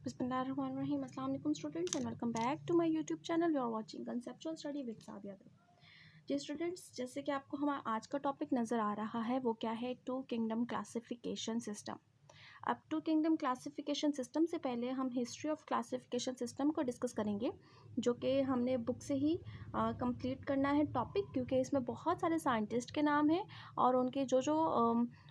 बिस्मिल्लाहिर्रहमानिर्रहीम। अस्सलाम वालेकुम students and welcome back to my YouTube channel. You are watching conceptual study with Sadia. जी students, जैसे कि आपको हमारा आज का टॉपिक नज़र आ रहा है वो क्या है, टू किंगडम क्लासिफिकेशन सिस्टम। अब टू किंगडम क्लासिफिकेशन सिस्टम से पहले हम हिस्ट्री ऑफ क्लासिफिकेशन सिस्टम को डिस्कस करेंगे, जो कि हमने बुक से ही कंप्लीट करना है टॉपिक, क्योंकि इसमें बहुत सारे साइंटिस्ट के नाम हैं और उनके जो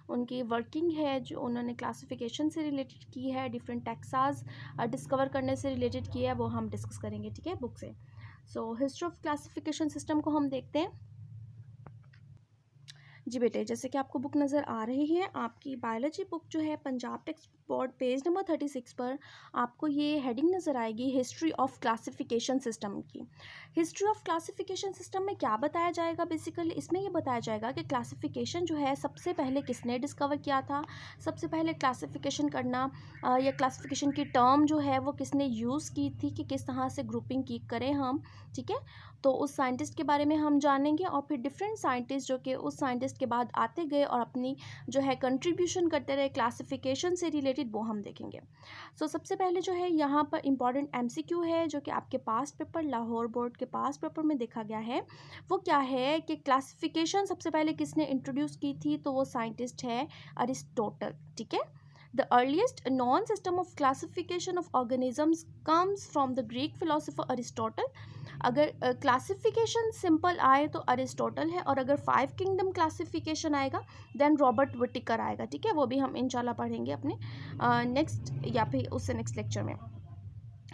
उनकी वर्किंग है, जो उन्होंने क्लासिफिकेशन से रिलेटेड की है, डिफरेंट टैक्सास डिस्कवर करने से रिलेटेड की है, वो हम डिस्कस करेंगे, ठीक है, बुक से। So history of classification system को हम देखते हैं। जी बेटे, जैसे कि आपको बुक नज़र आ रही है, आपकी बायोलॉजी बुक जो है Punjab text board page number 36 पर आपको ये हेडिंग नज़र आएगी, हिस्ट्री ऑफ क्लासिफिकेशन सिस्टम की। हिस्ट्री ऑफ क्लासिफिकेशन सिस्टम में क्या बताया जाएगा, बेसिकली इसमें ये बताया जाएगा कि क्लासिफिकेशन जो है सबसे पहले किसने डिस्कवर किया था, सबसे पहले क्लासिफिकेशन करना या क्लासिफिकेशन की टर्म जो है वो किसने यूज़ की थी, कि किस तरह से ग्रुपिंग की करें हम, ठीक है। तो उस साइंटिस्ट के बारे में हम जानेंगे और फिर डिफरेंट साइंटिस्ट जो कि उस साइंटिस्ट के बाद आते गए और अपनी जो है कंट्रीब्यूशन करते रहे क्लासिफिकेशन से रिलेटेड, वो हम देखेंगे। सो सबसे पहले जो है यहाँ पर इम्पॉर्टेंट एमसीक्यू है, जो कि आपके पास पेपर, लाहौर बोर्ड के पास पेपर में देखा गया है। वो क्या है कि क्लासिफिकेशन सबसे पहले किसने इंट्रोड्यूस की थी, तो वो साइंटिस्ट है अरिस्टोटल, ठीक है। The earliest known system of classification of organisms comes from the Greek philosopher Aristotle. अगर क्लासिफिकेशन सिंपल आए तो अरिस्टोटल है, और अगर 5 किंगडम क्लासिफिकेशन आएगा देन रॉबर्ट विटिकर आएगा, ठीक है। वो भी हम इंशाल्लाह पढ़ेंगे अपने नेक्स्ट या फिर उससे नेक्स्ट लेक्चर में।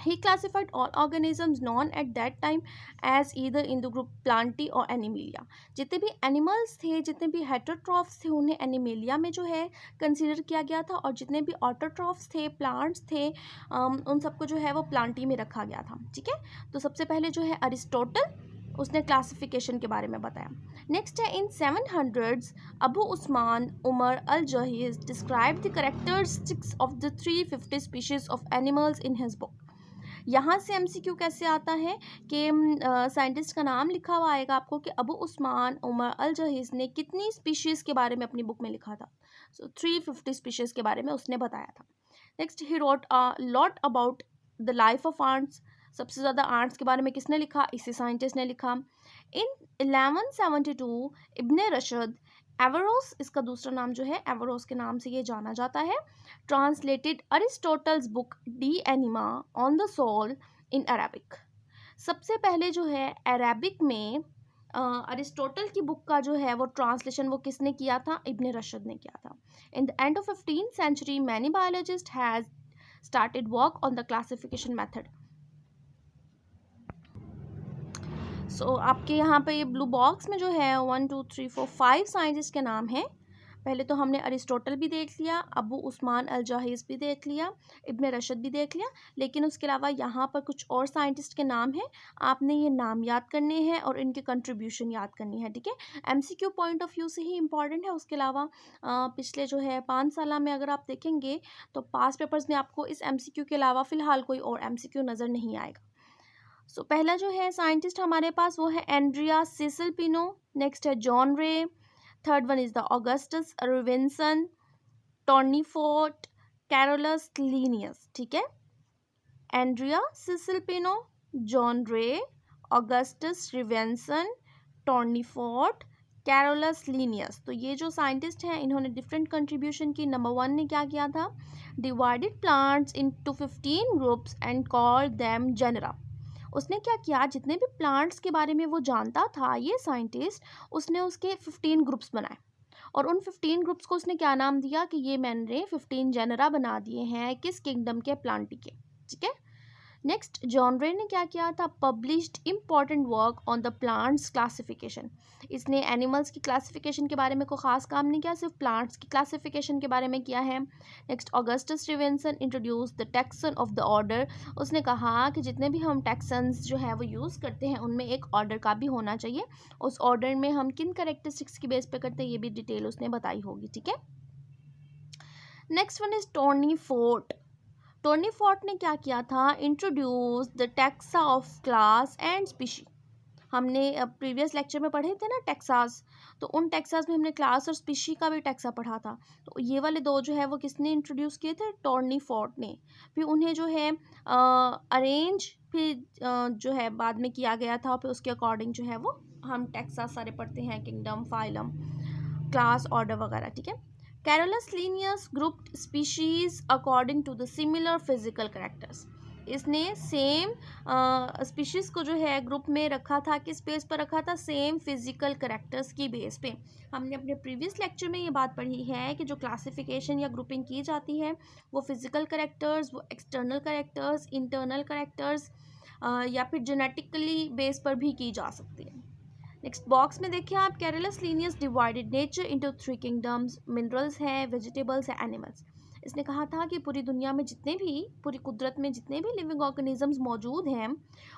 He classified all organisms known at that time as either in the group Plantae or Animalia. जितने भी एनिमल्स थे, जितने भी हेटरोट्रॉफ्स थे, उन्हें एनिमेलिया में जो है कंसीडर किया गया था, और जितने भी ऑटोट्रॉफ्स थे, प्लांट्स थे, उन सबको जो है वो प्लांटी में रखा गया था, ठीक है। तो सबसे पहले जो है अरिस्टोटल, उसने क्लासिफिकेशन के बारे में बताया। नेक्स्ट है, in 700s Abu Usman Umar al Jahiz describe the characteristics of the 350 species of animals in his book. यहाँ से एमसीक्यू कैसे आता है कि साइंटिस्ट का नाम लिखा हुआ आएगा आपको कि अबू उस्मान उमर अल जहीज ने कितनी स्पीशीज़ के बारे में अपनी बुक में लिखा था। सो 350 स्पीशीज़ के बारे में उसने बताया था। Next, he wrote a lot about the life of ants. सबसे ज़्यादा आंट्स के बारे में किसने लिखा, इसी साइंटिस्ट ने लिखा। इन 1172 इब्ने रशद एवरोस, इसका दूसरा नाम जो है एवरोस के नाम से ये जाना जाता है, translated Aristotle's book de anima on the soul in Arabic. सबसे पहले जो है अरेबिक में अरिस्टोटल की बुक का जो है वो ट्रांसलेशन वो किसने किया था, इब्ने रशद ने किया था। In the end of 15th century many biologists has started work on the classification method. So आपके यहाँ पे ये ब्लू बॉक्स में जो है 1 2 3 4 5 साइंटिस्ट के नाम हैं। पहले तो हमने अरिस्टोटल भी देख लिया, अबू उस्मान अल जाहिज भी देख लिया, इब्ने रशद भी देख लिया, लेकिन उसके अलावा यहाँ पर कुछ और साइंटिस्ट के नाम हैं। आपने ये नाम याद करने हैं और इनके कंट्रीब्यूशन याद करनी है, ठीक है। एमसीक्यू पॉइंट ऑफ व्यू से ही इंपॉर्टेंट है। उसके अलावा पिछले जो है 5 साल में अगर आप देखेंगे तो पास पेपर्स में आपको इस एमसीक्यू के अलावा फ़िलहाल कोई और एमसीक्यू नज़र नहीं आएगा। सो पहला जो है साइंटिस्ट हमारे पास वो है एंड्रिया सिसिल पिनो। नेक्स्ट है John Ray. Third one is the Augustus Rivinus, Tournefort, Carolus Linnaeus, ठीक है। Andrea Cesalpino, John Ray, Augustus Rivinus, Tournefort, Carolus Linnaeus. तो ये जो साइंटिस्ट हैं इन्होंने डिफरेंट कंट्रीब्यूशन की। नंबर 1 ने क्या किया था, divided plants into 15 groups and called them genera. उसने क्या किया, जितने भी प्लांट्स के बारे में वो जानता था ये साइंटिस्ट, उसने उसके 15 ग्रुप्स बनाए, और उन 15 ग्रुप्स को उसने क्या नाम दिया कि ये मैंने 15 जेनरा बना दिए हैं किस किंगडम के, प्लांटी के, ठीक है। नेक्स्ट, जॉन रे ने क्या किया था, published important work on the plants classification. इसने एनिमल्स की क्लासिफिकेशन के बारे में कोई ख़ास काम नहीं किया, सिर्फ प्लांट्स की क्लासिफिकेशन के बारे में किया है। Next, Augustus Rivinus introduce the taxon of the order. उसने कहा कि जितने भी हम टैक्सन्स जो है वो यूज़ करते हैं उनमें एक ऑर्डर का भी होना चाहिए, उस ऑर्डर में हम किन करेक्टरिस्टिक्स की बेस पे करते हैं ये भी डिटेल उसने बताई होगी, ठीक है। Next one is Tony fort. Tony fort ने क्या किया था, introduce the taxa of class and species. हमने प्रीवियस लेक्चर में पढ़े थे ना टेक्सास, तो उन टेक्सास में हमने क्लास और स्पीशी का भी टेक्सा पढ़ा था। तो ये वाले दो जो है वो किसने इंट्रोड्यूस किए थे, टॉर्नी फोर्ट ने। फिर उन्हें जो है अरेंज फिर जो है बाद में किया गया था, फिर उसके अकॉर्डिंग जो है वो हम टेक्सास सारे पढ़ते हैं, किंगडम, फाइलम, क्लास, ऑर्डर वगैरह, ठीक है। Carolus Linnaeus grouped species according to the similar physical characters. इसने सेम स्पीशीज को जो है ग्रुप में रखा था, किस बेस पर रखा था, सेम फिजिकल कैरेक्टर्स की बेस पे। हमने अपने प्रीवियस लेक्चर में ये बात पढ़ी है कि जो क्लासिफिकेशन या ग्रुपिंग की जाती है वो फिजिकल कैरेक्टर्स, वो एक्सटर्नल कैरेक्टर्स, इंटरनल कैरेक्टर्स या फिर जेनेटिकली बेस पर भी की जा सकती है। नेक्स्ट बॉक्स में देखिए आप, Carolus Linnaeus divided nature into 3 kingdoms, minerals है, वेजिटेबल्स है, एनिमल्स। इसने कहा था कि पूरी दुनिया में जितने भी, पूरी कुदरत में जितने भी लिविंग ऑर्गेनिजम्स मौजूद हैं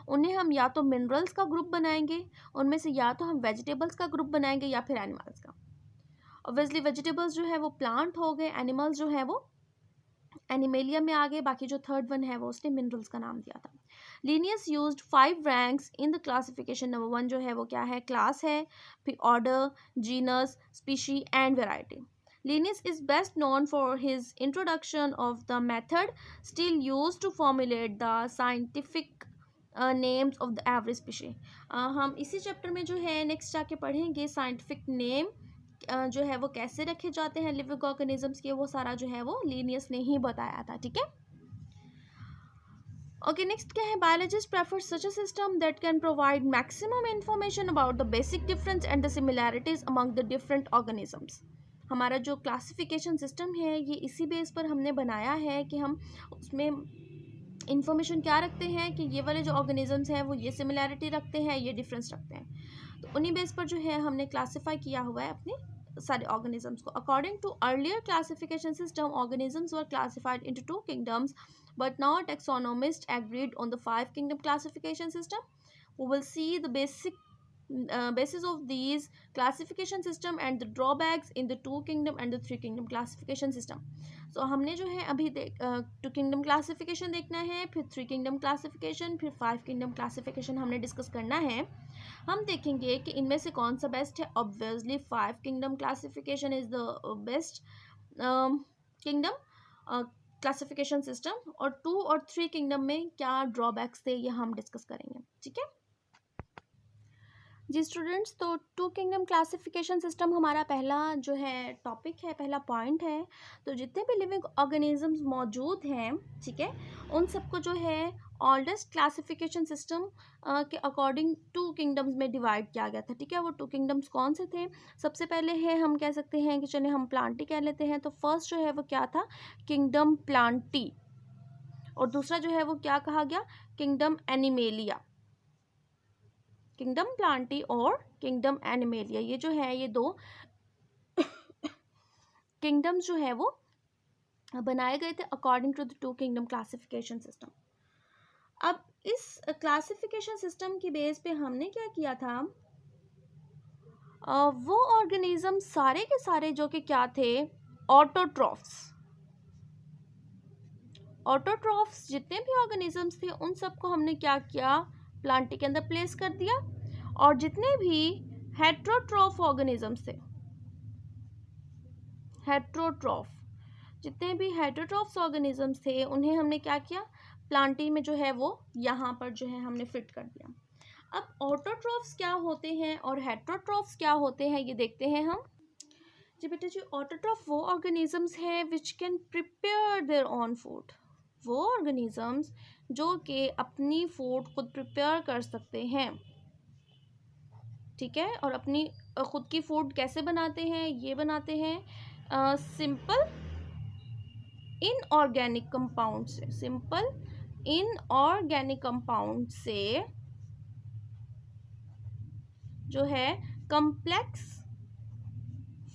उन्हें हम या तो मिनरल्स का ग्रुप बनाएंगे, उनमें से या तो हम वेजिटेबल्स का ग्रुप बनाएंगे या फिर एनिमल्स का। ऑब्वियसली वेजिटेबल्स जो है वो प्लांट हो गए, एनिमल्स जो है वो एनिमेलिया में आ गए, बाकी जो थर्ड वन है वो उसने मिनरल्स का नाम दिया था। Linnaeus used 5 ranks in the classification. Number 1 जो है वो क्या है, क्लास है, फिर order, genus, species and variety. Linnaeus is best known for his introduction of the method still used to formulate the scientific names of the average species. हम इसी chapter में जो है नेक्स्ट जाके पढ़ेंगे साइंटिफिक नेम जो है वो कैसे रखे जाते हैं लिविंग ऑर्गेनिजम्स के, वो सारा जो है वो लीनियस ने ही बताया था, ठीक है। ओके, नेक्स्ट क्या है, biologist prefer such a system that can provide maximum information about the basic difference and the similarities among the different organisms. हमारा जो क्लासिफिकेशन सिस्टम है ये इसी बेस पर हमने बनाया है कि हम उसमें इंफॉर्मेशन क्या रखते हैं कि ये वाले जो ऑर्गेनिजम्स हैं वो ये सिमिलैरिटी रखते हैं, ये डिफरेंस रखते हैं। तो उन्हीं बेस पर जो है हमने क्लासीफाई किया हुआ है अपने सारे ऑर्गेनिजम्स को। According to earlier classification system, organisms were classified into 2 kingdoms, but now taxonomists agreed on the 5 kingdom classification system. We will see the basis of these classification system and the drawbacks in the 2 kingdom and the 3 kingdom classification system. So हमने जो है अभी 2 kingdom classification देखना है, फिर 3 kingdom classification, फिर 5 kingdom classification हमने discuss करना है। हम देखेंगे कि इनमें से कौन सा बेस्ट है। Obviously 5 kingdom classification is the best kingdom classification system, और 2 और 3 किंगडम में क्या ड्रॉबैक्स थे ये हम डिस्कस करेंगे, ठीक है जी स्टूडेंट्स। तो 2 किंगडम क्लासिफिकेशन सिस्टम हमारा पहला जो है टॉपिक है, पहला पॉइंट है। तो जितने भी लिविंग ऑर्गेनिजम्स मौजूद हैं, ठीक है, उन सबको जो है ओल्डेस्ट क्लासिफिकेशन सिस्टम के अकॉर्डिंग 2 किंगडम्स में डिवाइड किया गया था, ठीक है। वो 2 किंगडम्स कौन से थे, सबसे पहले है हम कह सकते हैं कि चलिए हम प्लांटी कह लेते हैं। तो फर्स्ट जो है वो क्या था, किंगडम प्लांटी, और दूसरा जो है वो क्या कहा गया, किंगडम एनिमेलिया। किंगडम प्लांटी और किंगडम एनिमेलिया, ये जो है ये 2 किंगडम्स जो है वो बनाए गए थे according to the 2 kingdom classification system. अब इस क्लासिफिकेशन सिस्टम की बेस पे हमने क्या किया था, वो ऑर्गेनिज्म सारे के सारे जो कि क्या थे, ऑटोट्रॉफ्स। ऑटोट्रॉफ्स जितने भी ऑर्गेनिजम्स थे उन सबको हमने क्या किया, प्लांटी के अंदर प्लेस कर दिया। और जितने भी हेट्रोट्रॉफ ऑर्गेनिजम्स थे, हेट्रोट्रॉफ, जितने भी हेट्रोट्रॉफ्स ऑर्गेनिजम्स थे उन्हें हमने क्या किया, प्लांटी में जो है वो यहाँ पर जो है हमने फिट कर दिया। अब ऑटोट्रॉफ्स क्या होते हैं और हेट्रोट्रॉफ्स क्या होते हैं ये देखते हैं हम। जी बेटा जी, ऑटोट्रॉफ वो ऑर्गेनिजम्स हैं which can prepare their own food. वो ऑर्गेनिजम्स जो कि अपनी फूड खुद प्रिपेयर कर सकते हैं, ठीक है। और अपनी खुद की फूड कैसे बनाते हैं, ये बनाते हैं सिंपल इनऑर्गेनिक कंपाउंड से, सिंपल इनऑर्गेनिक कंपाउंड से जो है कम्प्लेक्स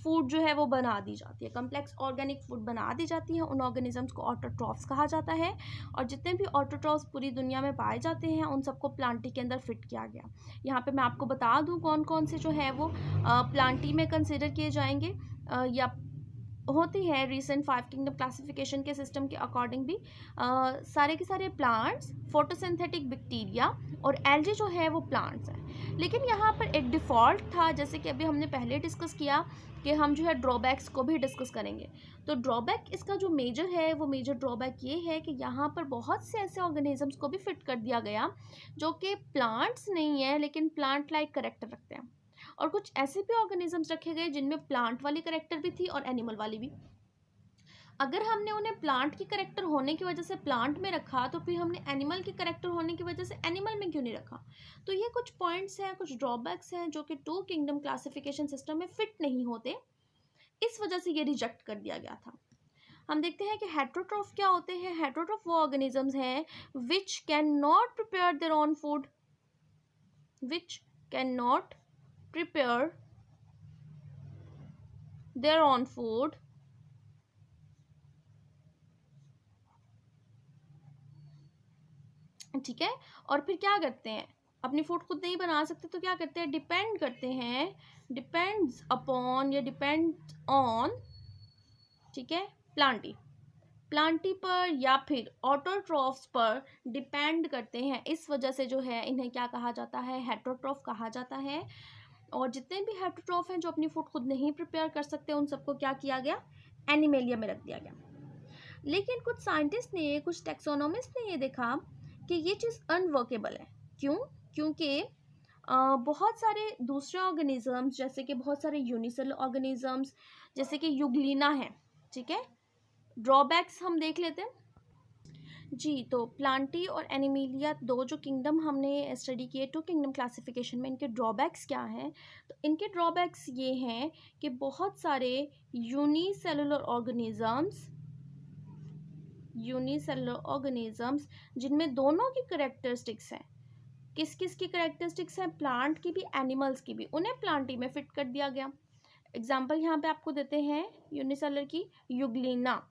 फूड जो है वो बना दी जाती है, कम्प्लेक्स ऑर्गेनिक फूड बना दी जाती है। उन ऑर्गेनिजम्स को ऑटोट्रॉफ्स कहा जाता है। और जितने भी ऑटोट्रॉफ्स पूरी दुनिया में पाए जाते हैं उन सबको प्लांटी के अंदर फिट किया गया। यहाँ पे मैं आपको बता दूँ कौन कौन से जो है वो प्लांटी में कंसिडर किए जाएंगे या होती है रिसेंट 5 किंगडम क्लासिफिकेशन के सिस्टम के अकॉर्डिंग भी। सारे के सारे प्लांट्स, फोटोसिंथेटिक बैक्टीरिया और एल्गी जो है वो प्लांट्स हैं। लेकिन यहाँ पर एक डिफ़ॉल्ट था, जैसे कि अभी हमने पहले डिस्कस किया कि हम जो है ड्रॉबैक्स को भी डिस्कस करेंगे। तो ड्रॉबैक इसका जो मेजर है वो मेजर ड्रॉबैक ये है कि यहाँ पर बहुत से ऐसे ऑर्गेनिजम्स को भी फिट कर दिया गया जो कि प्लांट्स नहीं है लेकिन प्लांट लाइक करेक्टर रखते हैं, और कुछ ऐसे भी ऑर्गेनिजम्स रखे गए जिनमें प्लांट वाली करेक्टर भी थी और एनिमल वाली भी। अगर हमने उन्हें प्लांट की करेक्टर होने की वजह से प्लांट में रखा तो फिर हमने एनिमल की करेक्टर होने की वजह से एनिमल में क्यों नहीं रखा? तो ये कुछ पॉइंट्स हैं, कुछ ड्रॉबैक्स हैं जो कि टू किंगडम क्लासिफिकेशन सिस्टम में फिट नहीं होते, इस वजह से ये रिजेक्ट कर दिया गया था। हम देखते हैं कि हेट्रोट्रॉफ क्या होते हैं। हेट्रोट्रॉफ वो ऑर्गेनिजम्स हैं which can not prepare their own food, which can not prepare their own food, ठीक है। और फिर क्या करते हैं, अपनी फूड खुद नहीं बना सकते तो क्या करते हैं, डिपेंड करते हैं, डिपेंड्स अपॉन या डिपेंड ऑन, ठीक है, प्लांटी पर या फिर ऑटोट्रॉफ्स पर डिपेंड करते हैं। इस वजह से जो है इन्हें क्या कहा जाता है, हेट्रोट्रॉफ कहा जाता है। और जितने भी हेट्रोट्रॉफ हैं जो अपनी फूड खुद नहीं प्रिपेयर कर सकते उन सबको क्या किया गया, एनिमेलिया में रख दिया गया। लेकिन कुछ साइंटिस्ट ने, कुछ टेक्सोनोमिस्ट ने ये देखा कि ये चीज़ अनवर्केबल है। क्यों? क्योंकि बहुत सारे दूसरे ऑर्गेनिजम्स, जैसे कि बहुत सारे यूनिसेलुलर ऑर्गेनिजम्स जैसे कि युग्लिना है, ठीक है। ड्रॉबैक्स हम देख लेते हैं जी। तो प्लांटी और एनिमेलिया दो जो किंगडम हमने स्टडी किए टू किंगडम क्लासिफिकेशन में, इनके ड्रॉबैक्स क्या हैं? तो इनके ड्रॉबैक्स ये हैं कि बहुत सारे यूनिसेलुलर ऑर्गेनिजम्स जिनमें दोनों की करेक्टरिस्टिक्स हैं। किस किस की करेक्टरिस्टिक्स हैं? प्लांट की भी एनिमल्स की भी, उन्हें प्लांटी में फिट कर दिया गया। एग्जाम्पल यहाँ पे आपको देते हैं यूनिसेलुलर की, युग्लिना,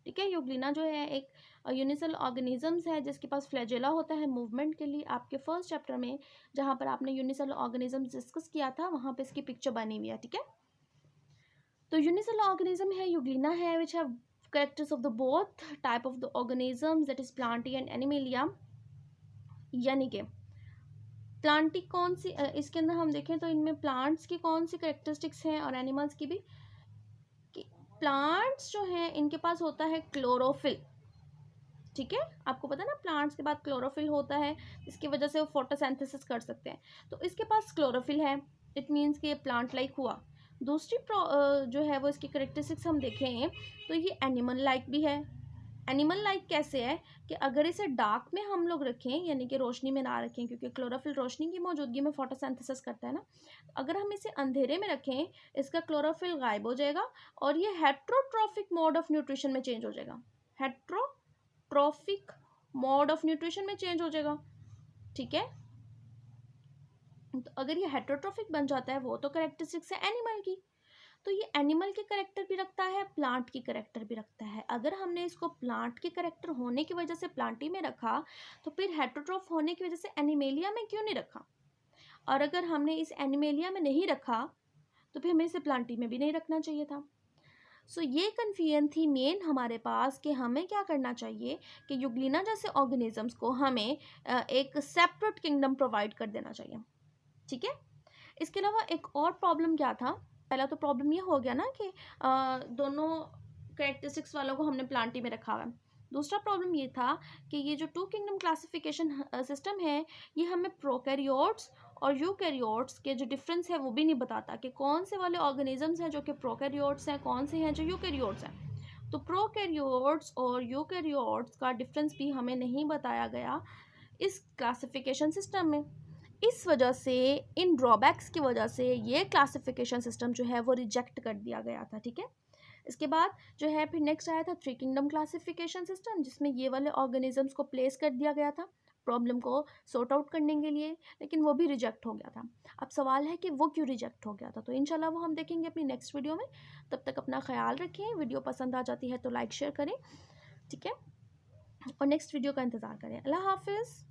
ठीक है। युग्लिना जो है एक यूनिसेलुलर ऑर्गेनिजम्स है जिसके पास फ्लैजेला होता है मूवमेंट के लिए। आपके फर्स्ट चैप्टर में जहाँ पर आपने यूनिसेलुलर ऑर्गेनिजम्स डिस्कस किया था वहाँ पे इसकी पिक्चर बनी हुई है, ठीक है। तो यूनिसेलुलर ऑर्गेनिज्म है, युग्लिना है, which have characters of the both type of the organisms, that is plantae and animalia। यानी कि प्लांटी कौन सी, इसके अंदर हम देखें तो इनमें प्लांट्स की कौन सी करेक्टरिस्टिक्स हैं और एनिमल्स की भी। प्लांट्स जो हैं इनके पास होता है क्लोरोफिल, ठीक है। आपको पता है ना, प्लांट्स के बाद क्लोरोफिल होता है, इसकी वजह से वो फोटोसिंथेसिस कर सकते हैं। तो इसके पास क्लोरोफिल है, इट मीन्स कि ये प्लांट लाइक हुआ। दूसरी जो है वो इसकी करेक्टरिस्टिक्स हम देखें तो ये एनिमल लाइक भी है। एनिमल लाइक कैसे है कि अगर इसे डार्क में हम लोग रखें, यानी कि रोशनी में ना रखें, क्योंकि क्लोरोफिल रोशनी की मौजूदगी में फोटोसिंथेसिस करता है ना, अगर हम इसे अंधेरे में रखें इसका क्लोरोफिल गायब हो जाएगा और ये हेट्रोट्रॉफिक मोड ऑफ न्यूट्रिशन में चेंज हो जाएगा, हेट्रोट्रॉफिक मोड ऑफ न्यूट्रिशन में चेंज हो जाएगा, ठीक है। तो अगर ये हेट्रोट्रॉफिक बन जाता है, वो तो करेक्टरिस्टिक्स है एनिमल की, तो ये एनिमल के करेक्टर भी रखता है, प्लांट की करेक्टर भी रखता है। अगर हमने इसको प्लांट के करेक्टर होने की वजह से प्लांटी में रखा तो फिर हेट्रोट्रॉफ होने की वजह से एनिमेलिया में क्यों नहीं रखा? और अगर हमने इस एनिमेलिया में नहीं रखा तो फिर हमें इसे प्लांटी में भी नहीं रखना चाहिए था। सो ये कन्फ्यूजन थी मेन हमारे पास कि हमें क्या करना चाहिए कि युग्लिना जैसे ऑर्गेनिजम्स को हमें एक सेपरेट किंगडम प्रोवाइड कर देना चाहिए, ठीक है। इसके अलावा एक और प्रॉब्लम क्या था? पहला तो प्रॉब्लम ये हो गया ना कि दोनों कैरेक्टरिस्टिक्स वालों को हमने प्लांटी में रखा हुआ है। दूसरा प्रॉब्लम ये था कि ये जो टू किंगडम क्लासिफिकेशन सिस्टम है ये हमें प्रोकैरियोट्स और यूकैरियोट्स के जो डिफरेंस है वो भी नहीं बताता कि कौन से वाले ऑर्गेनिजम्स हैं जो कि प्रोकैरियोट्स हैं, कौन से हैं जो यूकैरियोट्स हैं। तो प्रोकैरियोट्स और यूकैरियोट्स का डिफरेंस भी हमें नहीं बताया गया इस क्लासिफिकेशन सिस्टम में। इस वजह से, इन ड्रॉबैक्स की वजह से ये क्लासिफिकेशन सिस्टम जो है वो रिजेक्ट कर दिया गया था, ठीक है। इसके बाद जो है फिर नेक्स्ट आया था थ्री किंगडम क्लासिफिकेशन सिस्टम, जिसमें ये वाले ऑर्गेनिजम्स को प्लेस कर दिया गया था प्रॉब्लम को सॉर्ट आउट करने के लिए, लेकिन वो भी रिजेक्ट हो गया था। अब सवाल है कि वो क्यों रिजेक्ट हो गया था, तो इंशाल्लाह वो हम देखेंगे अपनी नेक्स्ट वीडियो में। तब तक अपना ख्याल रखें, वीडियो पसंद आ जाती है तो लाइक शेयर करें, ठीक है, और नेक्स्ट वीडियो का इंतज़ार करें। अल्लाह हाफिज़।